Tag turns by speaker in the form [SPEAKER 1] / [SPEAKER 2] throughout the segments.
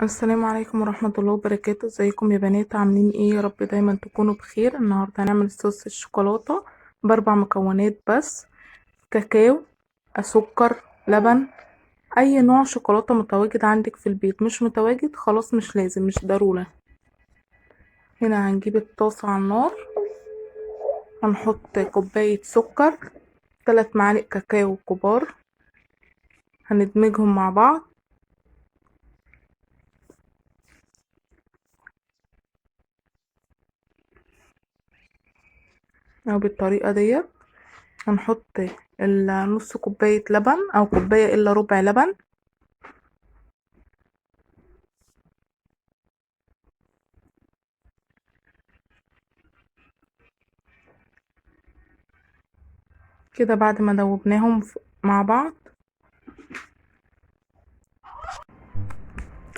[SPEAKER 1] السلام عليكم ورحمة الله وبركاته. ازيكم يا بنات؟ عاملين ايه؟ يا رب دايما تكونوا بخير. النهاردة هنعمل صوص الشوكولاتة باربع مكونات بس: كاكاو، سكر، لبن، اي نوع شوكولاتة متواجد عندك في البيت. مش متواجد خلاص مش لازم، مش ضرورة. هنا هنجيب الطاسة على النار، هنحط كوباية سكر، 3 معالق كاكاو كبار، هندمجهم مع بعض او بالطريقة ديت. هنحط نص كوباية لبن او كوباية الا ربع لبن، كده بعد ما دوبناهم مع بعض.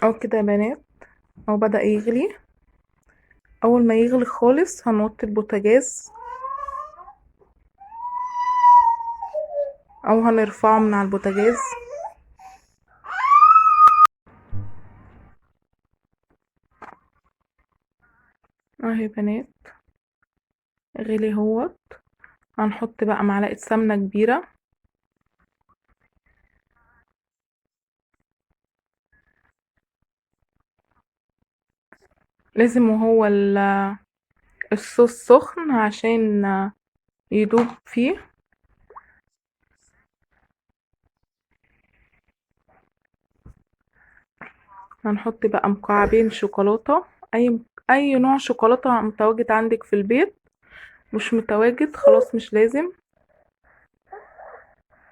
[SPEAKER 1] او كده يا بنات، او بدأ يغلي. اول ما يغلي خالص هنوطي البوتاجاز او هنرفعه من على البوتاجاز. اهي يا بنات غلي اهوت. هنحط بقى معلقة سمنة كبيرة، لازم وهو الصوص سخن عشان يدوب فيه. هنحط بقى مكعبين شوكولاتة، اي نوع شوكولاتة متواجد عندك في البيت. مش متواجد خلاص مش لازم.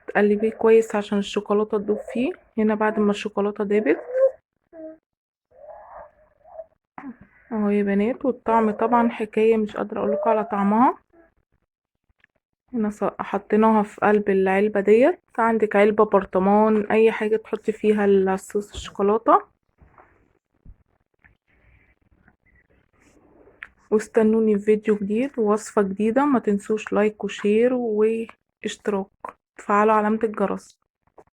[SPEAKER 1] تقلبيه كويس عشان الشوكولاتة تدوب فيه. هنا بعد ما الشوكولاتة دابت اهو يا بنات، والطعم طبعا حكاية، مش قادرة اقولكوا على طعمها. هنا حطيناها في قلب العلبة ديت. عندك علبة برطمان اي حاجة تحطي فيها الصوص الشوكولاتة. واستنوني في فيديو جديد ووصفة جديدة. ما تنسوش لايك وشير واشتراك، تفعلوا علامة الجرس.